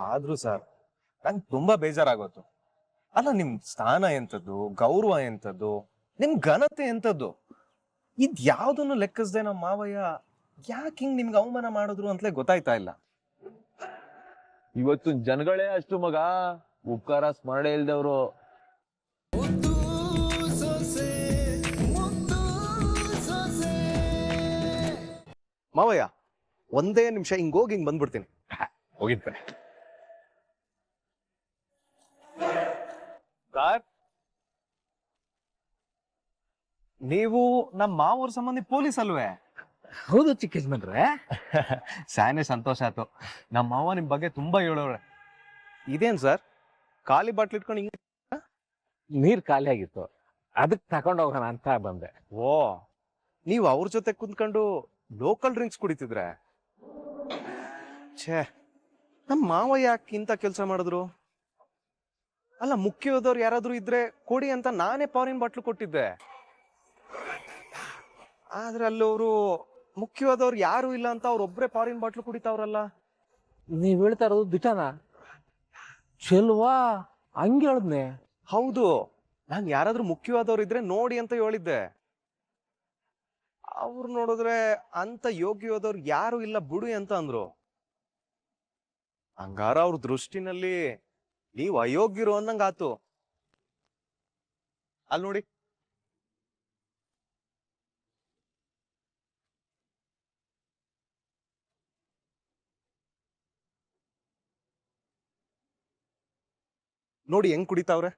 ಆದ್ರೂ ಸರ್ ನಂಗೆ ತುಂಬಾ ಬೇಜಾರಾಗೋತು. ಅಲ್ಲ, ನಿಮ್ ಸ್ಥಾನ ಎಂತದ್ದು, ಗೌರವ ಎಂತದ್ದು, ನಿಮ್ ಘನತೆ ಎಂತದ್ದು, ಇದ್ ಯಾವ್ದನ್ನು ಲೆಕ್ಕಿಸದೆ ನಮ್ಮ ಮಾವಯ್ಯ ಯಾಕೆ ಹಿಂಗ್ ನಿಮ್ಗೆ ಅವಮಾನ ಮಾಡಿದ್ರು ಅಂತಲೇ ಗೊತ್ತಾಯ್ತಾ ಇಲ್ಲ. ಇವತ್ತು ಜನಗಳೇ ಅಷ್ಟು ಮಗ, ಉಪಕಾರ ಸ್ಮರಣೆ ಇಲ್ದವ್ರು. ಮಾವಯ್ಯ, ಒಂದೇ ನಿಮಿಷ ಹಿಂಗೋಗಿ ಹಿಂಗ್ ಬಂದ್ಬಿಡ್ತೀನಿ. ಹೋಗಿದ್ದೆ ಸರ್, ನೀವು ನಮ್ಮ ಮಾವವ್ರ ಸಂಬಂಧಿ ಪೊಲೀಸ್ ಅಲ್ವೇ? ಹೌದು ಚಿಕ್ಕ ಯಜಮಾನ್ರೆ. ಸಾನೆ ಸಂತೋಷ ಆಯ್ತು. ನಮ್ಮ ಮಾವ ನಿಮ್ ಬಗ್ಗೆ ತುಂಬಾ ಹೇಳೋರೆ. ಇದೇನ್ ಸರ್, ಖಾಲಿ ಬಾಟ್ಲ್ ಇಟ್ಕೊಂಡು ಹಿಂಗ? ನೀರ್ ಖಾಲಿ ಆಗಿತ್ತು, ಅದಕ್ಕೆ ತಗೊಂಡ್ ಹೋಗೋಣ ಅಂತ ಬಂದೆ. ಓ, ನೀವು ಅವ್ರ ಜೊತೆ ಕುಂತ್ಕೊಂಡು ಲೋಕಲ್ ಡ್ರಿಂಕ್ಸ್ ಕುಡಿತಿದ್ರೆ? ಛೇ, ನಮ್ಮ ಮಾವ ಯಾಕೆ ಇಂಥ ಕೆಲಸ ಮಾಡಿದ್ರು? ಅಲ್ಲ, ಮುಖ್ಯವಾದವ್ರು ಯಾರಾದ್ರೂ ಇದ್ರೆ ಕೊಡಿ ಅಂತ ನಾನೇ ಫಾರಿನ್ ಬಾಟ್ಲು ಕೊಟ್ಟಿದ್ದೆ. ಆದ್ರೆ ಅಲ್ಲವರು ಮುಖ್ಯವಾದವ್ರು ಯಾರು ಇಲ್ಲ ಅಂತ ಅವ್ರೊಬ್ರೆ ಫಾರಿನ್ ಬಾಟ್ಲು ಕುಡಿತಾವ್ರಲ್ಲ. ನೀವ್ ಹೇಳ್ತಾ ಇರೋದು ದಿಟನಾ? ಚೆಲ್ವಾ ಹಂಗೆ ಹೇಳದ್ನೆ. ಹೌದು, ನಾನ್ ಯಾರಾದ್ರೂ ಮುಖ್ಯವಾದವ್ರು ಇದ್ರೆ ನೋಡಿ ಅಂತ ಹೇಳಿದ್ದೆ. ಅವ್ರು ನೋಡಿದ್ರೆ ಅಂತ ಯೋಗ್ಯವಾದವ್ರು ಯಾರು ಇಲ್ಲ ಬಿಡು ಅಂತ ಅಂದ್ರು. ಹಂಗಾರ ಅವ್ರ ದೃಷ್ಟಿನಲ್ಲಿ ನೀವು ಅಯೋಗ್ಯರು ಅನ್ನಂಗಾತು. ಅಲ್ಲಿ ನೋಡಿ, ನೋಡಿ ಹೆಂಗ್ ಕುಡಿತಾವ್ರೆ.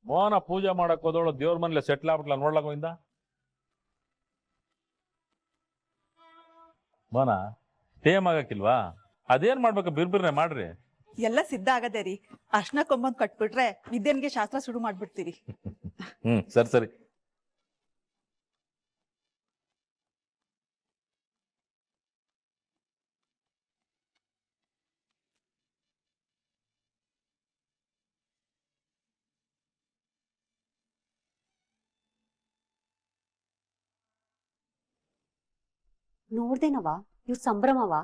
ಮೋಹನ ಪೂಜೆ ಮಾಡಕ್ ಹೋದವಳು ದೇವ್ರ ಮನೇಲಿ ಸೆಟ್ಲ್ ಆಗ್ಬಿಟ್ಲ, ನೋಡ್ಲಕ್ ಹೋಗಿಂದ. ಮೋಹನ ಟೇಮ್ ಆಗಕ್ಕಿಲ್ವಾ? ಅದೇನ್ ಮಾಡ್ಬೇಕು, ಬಿರ್ಬಿರ್ನೆ ಮಾಡ್ರಿ. ಎಲ್ಲ ಸಿದ್ಧ ಆಗದೆ ರೀ. ಅರ್ಶನ ಕೊಂಬಂದ್ ಕಟ್ಬಿಟ್ರೆ ವಿದ್ಯನ್ಗೆ ಶಾಸ್ತ್ರ ಶುರು ಮಾಡ್ಬಿಡ್ತೀರಿ. ಸರಿ ಸರಿ. ನೋಡ್ದೇನವ ಇವ್ ಸಂಭ್ರಮವ.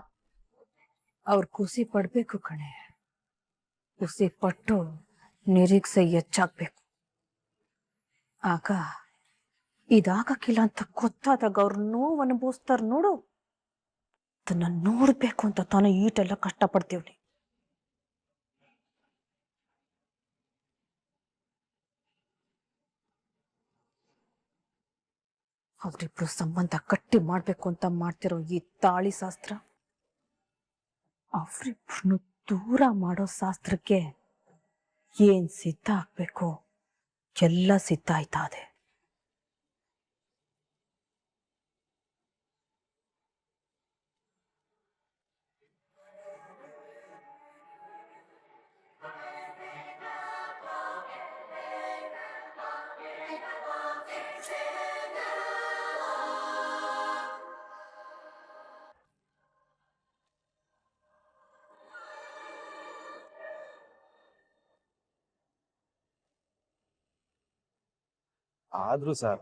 ಅವ್ರ ಖುಷಿ ಪಡ್ಬೇಕು ಕಣೆ. ಖುಷಿ ಪಟ್ಟು ನಿರೀಕ್ಷೆ ಹೆಚ್ಚಾಗ್ಬೇಕು. ಆಗ ಇದಾಗಕ್ಕಿಲ್ಲ ಅಂತ ಗೊತ್ತಾದಾಗ ಅವ್ರ ನೋವು ಅನುಭವಿಸ್ತಾರ ನೋಡು. ಅದನ್ನ ನೋಡ್ಬೇಕು ಅಂತ ತಾನೇ ಈಟೆಲ್ಲ ಕಷ್ಟಪಡ್ತೀವ್ನಿ. ಅವ್ರಿಬ್ರು ಸಂಬಂಧ ಗಟ್ಟಿ ಮಾಡ್ಬೇಕು ಅಂತ ಮಾಡ್ತಿರೋ ಈ ತಾಳಿ ಶಾಸ್ತ್ರ ಅವ್ರಿಬ್ರನ್ನು ದೂರ ಮಾಡೋ ಶಾಸ್ತ್ರಕ್ಕೆ ಏನ್ ಸಿದ್ಧ ಆಗ್ಬೇಕು ಎಲ್ಲ ಸಿದ್ಧ ಆಯ್ತಾ ಇದೆ. ಆದ್ರೂ ಸರ್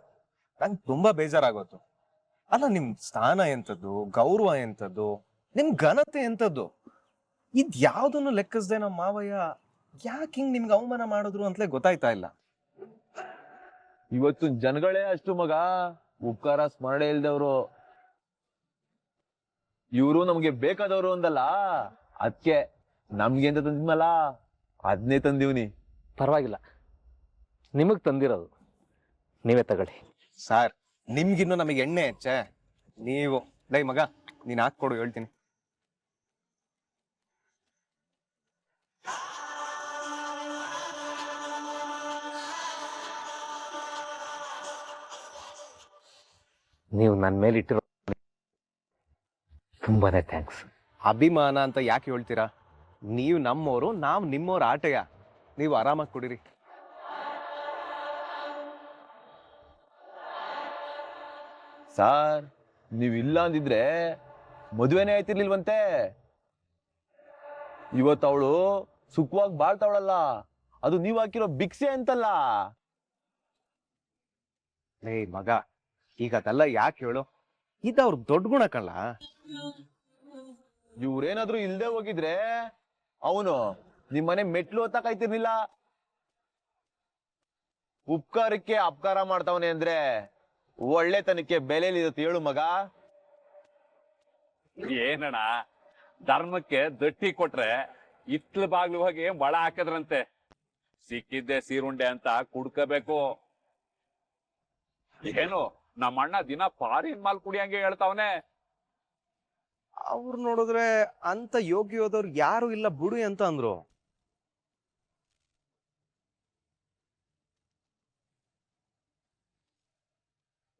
ನಂಗೆ ತುಂಬಾ ಬೇಜಾರಾಗೋತು. ಅಲ್ಲ, ನಿಮ್ ಸ್ಥಾನ ಎಂತದ್ದು, ಗೌರವ ಎಂತದ್ದು, ನಿಮ್ ಘನತೆ ಎಂತದ್ದು, ಇದ್ ಯಾವ್ದನ್ನು ಲೆಕ್ಕಿಸದೆ ನಮ್ಮ ಮಾವಯ್ಯ ಯಾಕೆ ಹಿಂಗ್ ನಿಮ್ಗೆ ಅವಮಾನ ಮಾಡಿದ್ರು ಅಂತಲೇ ಗೊತ್ತಾಯ್ತಾ ಇಲ್ಲ. ಇವತ್ತು ಜನಗಳೇ ಅಷ್ಟು ಮಗ, ಉಪಕಾರ ಸ್ಮರಣೆ ಇಲ್ದವ್ರು. ಇವರು ನಮ್ಗೆ ಬೇಕಾದವ್ರು ಅಂದಲ್ಲ, ಅದಕ್ಕೆ ನಮ್ಗೆ ಅಂತ ತಂದಿದ್ಮಲ್ಲ ಅದನ್ನೇ ತಂದೀವ್ನಿ. ಪರವಾಗಿಲ್ಲ, ನಿಮಗ್ ತಂದಿರೋದು ನೀವೇ ತಗೊಳ್ಳಿ. ಸರ್, ನಿಮ್ಗಿನ್ನು ನಮಗೆ ಎಣ್ಣೆ ಹೆಚ್ಚೆ. ನೀವು ಲೈ ಮಗ, ನೀನ್ ಹಾಕೊಡು ಹೇಳ್ತೀನಿ. ನೀವು ನನ್ನ ಮೇಲೆ ಇಟ್ಟಿರೋ ತುಂಬಾನೇ ಥ್ಯಾಂಕ್ಸ್. ಅಭಿಮಾನ ಅಂತ ಯಾಕೆ ಹೇಳ್ತೀರಾ? ನೀವು ನಮ್ಮೋರು, ನಾವು ನಿಮ್ಮೋರ ಆಟೆಯ. ನೀವು ಆರಾಮಾಗಿ ಕುಡೀರಿ. ಸಾರ್, ನೀವಿಲ್ಲ ಅಂದಿದ್ರೆ ಮದುವೆನೇ ಆಯ್ತಿರ್ಲಿಲ್ವಂತೆ. ಇವತ್ತು ಅವಳು ಸುಖವಾಗಿ ಬಾಳ್ತಾವಳಲ್ಲ, ಅದು ನೀವ್ ಹಾಕಿರೋ ಭಿಕ್ಷೆ ಅಂತಲ್ಲ. ಲೇ ಮಗ, ಈಗ ಅದೆಲ್ಲ ಯಾಕೆ ಹೇಳು? ಇದು ಅವ್ರ ದೊಡ್ಡ ಗುಣ ಕಳ್ಳ. ಇವ್ರೇನಾದ್ರೂ ಇಲ್ದೆ ಹೋಗಿದ್ರೆ ಅವನು ನಿಮ್ಮನೆ ಮೆಟ್ಲು ಹೊತ್ತಕಾಯ್ತಿರ್ಲಿಲ್ಲ. ಉಪಕಾರಕ್ಕೆ ಅಪಕಾರ ಮಾಡ್ತಾವನೆ ಅಂದ್ರೆ ಒಳ್ಳೆತನಕ್ಕೆ ಬೆಲೆಲಿರುತ್ತೆ ಹೇಳು ಮಗ. ಏನಣ್ಣ, ಧರ್ಮಕ್ಕೆ ದಟ್ಟಿ ಕೊಟ್ರೆ ಇತ್ಲ ಬಾಗ್ಲು ಹೋಗಿ ಬಳ ಹಾಕದ್ರಂತೆ. ಸಿಕ್ಕಿದ್ದೆ ಸೀರುಂಡೆ ಅಂತ ಕುಡ್ಕಬೇಕು. ಏನು ನಮ್ಮ ಅಣ್ಣ ದಿನ ಫಾರಿನ್ ಮಾಲ್ ಕುಡಿಯಂಗೆ ಹೇಳ್ತಾವನೆ. ಅವ್ರು ನೋಡಿದ್ರೆ ಅಂತ ಯೋಗ್ಯೋದವ್ರು ಯಾರು ಇಲ್ಲ ಬಿಡು ಅಂತ ಅಂದ್ರು.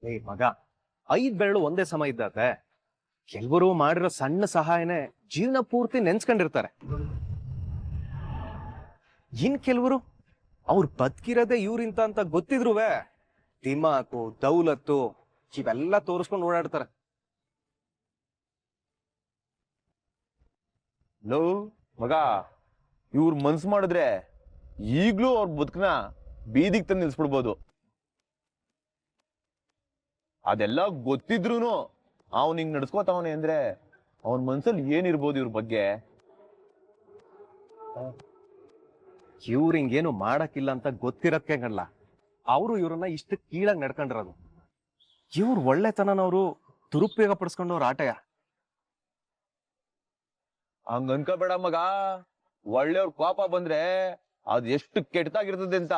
ಏ ಮಗ, 5 ಬೆರಳು ಒಂದೇ ಸಮ ಇದ್ದಾತೆ. ಕೆಲವರು ಮಾಡಿರೋ ಸಣ್ಣ ಸಹಾಯನೇ ಜೀವನ ಪೂರ್ತಿ ನೆನ್ಸ್ಕೊಂಡಿರ್ತಾರೆ. ಇನ್ ಕೆಲವರು ಅವ್ರು ಬದುಕಿರೋದೇ ಇವ್ರಿಂತ ಅಂತ ಗೊತ್ತಿದ್ರುವೆ ದಿಮಾಕು, ದೌಲತ್ತು ಇವೆಲ್ಲ ತೋರಿಸ್ಕೊಂಡು ಓಡಾಡ್ತಾರೆ. ಲೋ ಮಗ, ಇವ್ರು ಮನ್ಸು ಮಾಡಿದ್ರೆ ಈಗ್ಲೂ ಅವ್ರ ಬದುಕನ ಬೀದಿಗೆ ತಂದು ನಿಲ್ಸ್ಬಿಡ್ಬೋದು. ಅದೆಲ್ಲ ಗೊತ್ತಿದ್ರುನು ಅವನ್ ಹಿಂಗ್ ನಡ್ಸ್ಕೋತಾವನೆ ಅಂದ್ರೆ ಅವನ್ ಮನ್ಸಲ್ಲಿ ಏನಿರ್ಬೋದು ಇವ್ರ ಬಗ್ಗೆ. ಇವ್ರು ಹಿಂಗೇನು ಮಾಡಕ್ಕಿಲ್ಲ ಅಂತ ಗೊತ್ತಿರಕ್ಕೆ ಗಂಡ್ಲ ಅವರು ಇವ್ರನ್ನ ಇಷ್ಟು ಕೀಳಾಗಿ ನಡ್ಕೊಂಡಿರೋದು. ಇವ್ರು ಒಳ್ಳೆತನನವ್ರು ದುರುಪಯೋಗ ಪಡಿಸ್ಕೊಂಡವ್ರ ಆಟಯ. ಹಂಗ ಅನ್ಕೋಬೇಡ ಮಗ. ಒಳ್ಳೆಯವ್ರ ಕೋಪ ಬಂದ್ರೆ ಅದ್ ಎಷ್ಟು ಕೆಟ್ಟದಾಗಿರ್ತದೆ ಅಂತ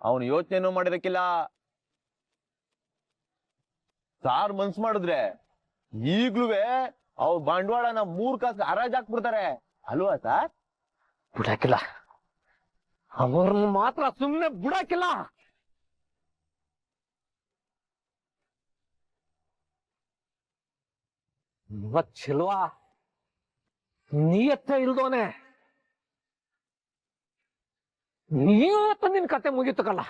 ಅವನು ಯೋಚನೆನೂ ಮಾಡಿರಕ್ಕಿಲ್ಲ. ಸಾರ್ ಮನ್ಸ್ ಮಾಡಿದ್ರೆ ಈಗ್ಲೂ ಅವ್ರ ಬಂಡವಾಳನ 3 ಕಾಸು ಹರಾಜ್ ಹಾಕ್ಬಿಡ್ತಾರೆ ಅಲ್ವಾ ಸಾರ್? ಬಿಡಾಕಿಲ್ಲ, ಅವ್ರನ್ನ ಮಾತ್ರ ಸುಮ್ನೆ ಬಿಡಾಕಿಲ್ಲ. ಇವತ್ ಚೆಲ್ವಾ ನೀಯತ್ತ ಇಲ್ದೋನೆ, ನೀವತ್ತ ನಿನ್ ಕತೆ ಮುಗಿತಕಲ್ಲ.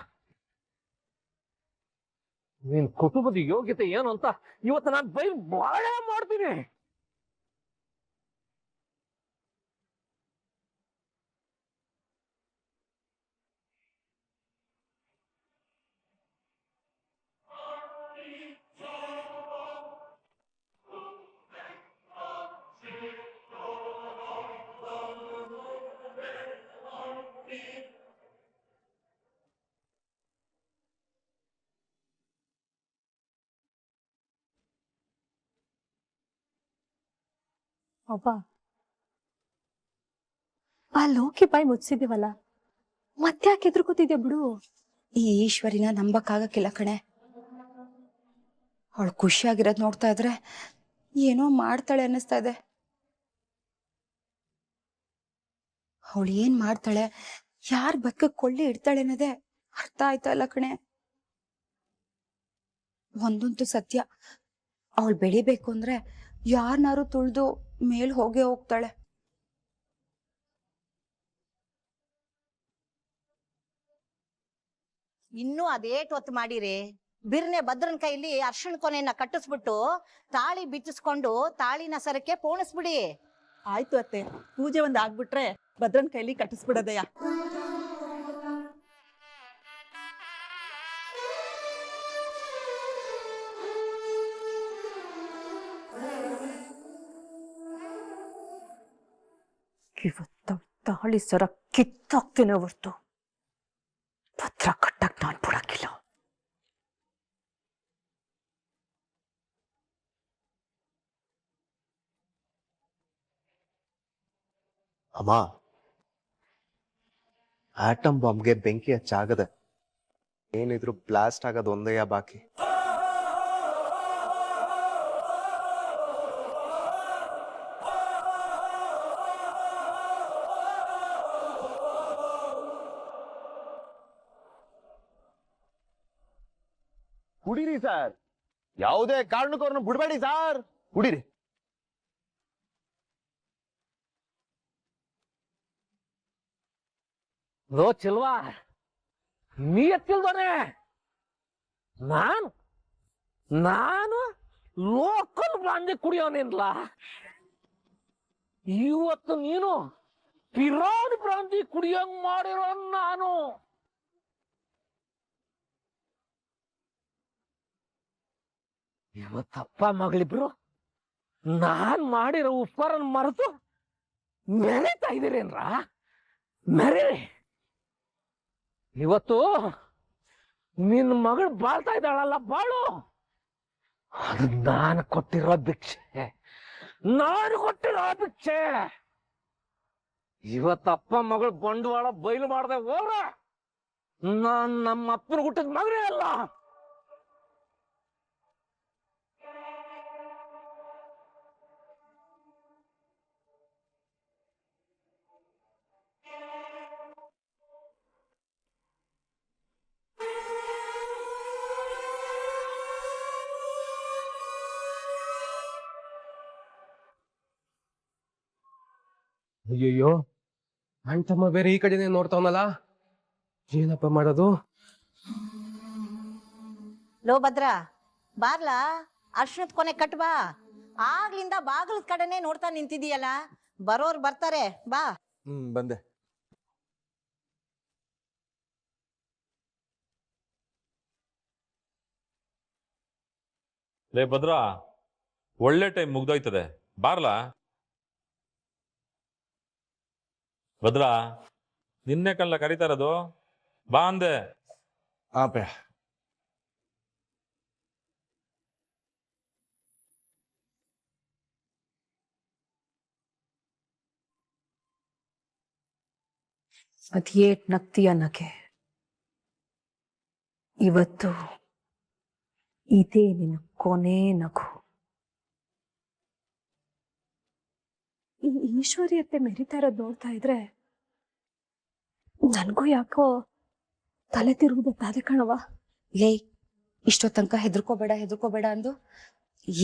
ನಿನ್ ಕುಟುಂಬದ ಯೋಗ್ಯತೆ ಏನು ಅಂತ ಇವತ್ತು ನಾನು ಬಾಳ ಮಾಡ್ತೀನಿ. ಒಬ್ಬ ಆ ಲೋಕಿ ಬಾಯಿ ಮುಚ್ಚಿದೀವಲ್ಲ, ಮತ್ತೆ ಯಾಕೆ ಎದುರ್ಕೋತಿದ್ಯಾ ಬಿಡು. ಈ ಈಶ್ವರಿನ ನಂಬಕ್ಕಾಗಕ್ಕಿಲ್ಲ ಕಣೆ. ಅವಳು ಖುಷಿಯಾಗಿರೋದ್ ನೋಡ್ತಾ ಇದ್ರೆ ಏನೋ ಮಾಡ್ತಾಳೆ ಅನ್ನಿಸ್ತಾ ಇದೆ. ಅವಳು ಏನ್ ಮಾಡ್ತಾಳೆ, ಯಾರ್ ಬದುಕಕ್ ಕೊಳ್ಳಿ ಇಡ್ತಾಳೆ ಅನ್ನೋದೇ ಅರ್ಥ ಆಯ್ತಾ ಇಲ್ಲ ಕಣೆ. ಒಂದಂತೂ ಸತ್ಯ, ಅವಳು ಬೆಳಿಬೇಕು ಅಂದ್ರೆ ಯಾರನ್ನಾರು ತುಳ್ದು ಮೇಲ್ ಹೋಗೇ ಹೋಗ್ತಾಳೆ. ಇನ್ನೂ ಅದೇಟ್ ಹೊತ್ತು ಮಾಡಿರಿ. ಬಿರ್ನೆ ಭದ್ರನ್ ಕೈಲಿ ಅರ್ಶಿಣ ಕೊನೆಯನ್ನ ಕಟ್ಟಿಸ್ಬಿಟ್ಟು ತಾಳಿ ಬಿಚ್ಚಿಸ್ಕೊಂಡು ತಾಳಿನ ಸರಕ್ಕೆ ಪೋಣಿಸ್ಬಿಡಿ. ಆಯ್ತು ಅತ್ತೆ, ಪೂಜೆ ಒಂದ್ ಆಗ್ಬಿಟ್ರೆ ಭದ್ರನ್ ಕೈಲಿ ಕಟ್ಟಿಸ್ಬಿಡದಯ್ಯ. ಇವತ್ತ ತಾಳಿ ಸರ ಕಿತ್ತಾಕ್ತೇನೆ ಹೊರ್ತು ಪತ್ರ ಕಟ್ಟಕ್ ನಾನ್ ಬಿಡಕ್ಕಿಲ್ಲ. ಅಮ್ಮ, ಆಟಮ್ ಬಾಂಬ್ಗೆ ಬೆಂಕಿ ಹಚ್ಚಾಗದೆ, ಏನಿದ್ರು ಬ್ಲಾಸ್ಟ್ ಆಗೋದು ಒಂದೇ ಬಾಕಿ. ಕುಡೀರಿ ಸರ್, ಯಾವುದೇ ಕಾರಣಕ್ಕೂ ಅವ್ರನ್ನ ಬಿಡ್ಬೇಡಿ ಸರ್, ಕುಡೀರಿ. ಲೋ ಚೆಲ್ವಾ, ನೀ ಎತ್ತಿಲ್ದೋನೆ. ನಾನು ಲೋಕಲ್ ಬ್ರಾಂಡಿ ಕುಡಿಯೋನಿಲ್ಲ. ಇವತ್ತು ನೀನು ಪಿರಾಣಿ ಪ್ರಾಂತಿ ಕುಡಿಯಂಗ್ ಮಾಡಿರೋ ನಾನು. ಇವತ್ತಪ್ಪ ಮಗಳಿಬ್ರು ನಾನ್ ಮಾಡಿರೋ ಉಪಕಾರನ ಮರೆತು ಮೆರಿತಾ ಇದೀರೇನ್ರ? ಮೆರೀರಿ. ಇವತ್ತು ನಿನ್ ಮಗಳು ಬಾಳ್ತಾ ಇದ್ದಾಳಲ್ಲ, ಬಾಳು. ಅದು ನಾನು ಕೊಟ್ಟಿರೋ ಭಿಕ್ಷೆ, ನಾನು ಕೊಟ್ಟಿರೋ ಭಿಕ್ಷೆ. ಇವತ್ತಪ್ಪ ಮಗಳು ಬಂಡವಾಳ ಬಯಲು ಮಾಡದೆ ಹೋಗ್ರ ನಾನ್ ನಮ್ಮ ಅಪ್ಪನ ಹುಟ್ಟಿದ ಮಗನೇ ಅಲ್ಲ. ಅಯ್ಯಯ್ಯೋ, ಅಣ್ತಮ್ಮ ಬೇರೆ ಈ ಕಡೆನೇ ನೋಡ್ತಾವನಲ್ಲ, ಏನಪ್ಪ ಮಾಡೋದು? ಲೋ ಭದ್ರ, ಬಾರ್ಲಾ, ಅರ್ಶನದ ಕೊನೆ ಕಟ್ ಬಾ. ಆಗ್ಲಿಂದ ಬಾಗಿಲ ಕಡೆನೆ ನೋಡ್ತಾ ನಿಂತಿದೀಯಲ್ಲ, ಬರೋರ್ ಬರ್ತಾರೆ, ಬಾ. ಬಂದೆ. ಲೇ ಭದ್ರ, ಒಳ್ಳೆ ಟೈಮ್ ಮುಗ್ದೋಯ್ತದೆ, ಬಾರ್ಲಾ. ಭದ್ರ, ನಿನ್ನೆ ಕಲ್ಲ ಕರೀತಾ ಇರೋದು, ಬಾ ಅಂದೆ. ಆಪೆ ಅದೇಟ್ ನಗ್ತೀಯ ನಗೆ. ಇವತ್ತು ಇದೇ ನಿನ್ನ ಕೊನೆ ನಗು. ಈ ಈಶ್ವರಿಯತ್ತೆ ಮೆರಿತಾ ಇರೋದ್ ನೋಡ್ತಾ ಇದ್ರೆ ನನ್ಗೂ ಯಾಕೋ ತಲೆ ತಿರುಗುತ್ತಾದೆ ಕಣವ. ಲೇ, ಇಷ್ಟೋ ತನಕ ಹೆದರ್ಕೋಬೇಡ ಅಂದು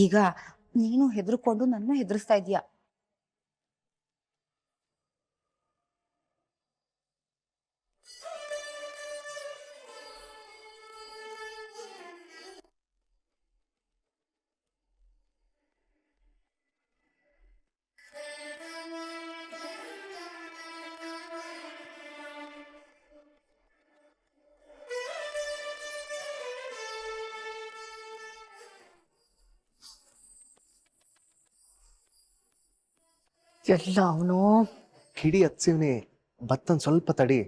ಈಗ ನೀನು ಹೆದರ್ಕೊಂಡು ನನ್ನ ಹೆದರ್ಸ್ತಾ ಇದೀಯ. ಎಲ್ಲ ಅವನು ಕಿಡಿ ಹಚ್ಚಿವ್ನಿ, ಬತ್ತನ್ ಸ್ವಲ್ಪ ತಡಿ.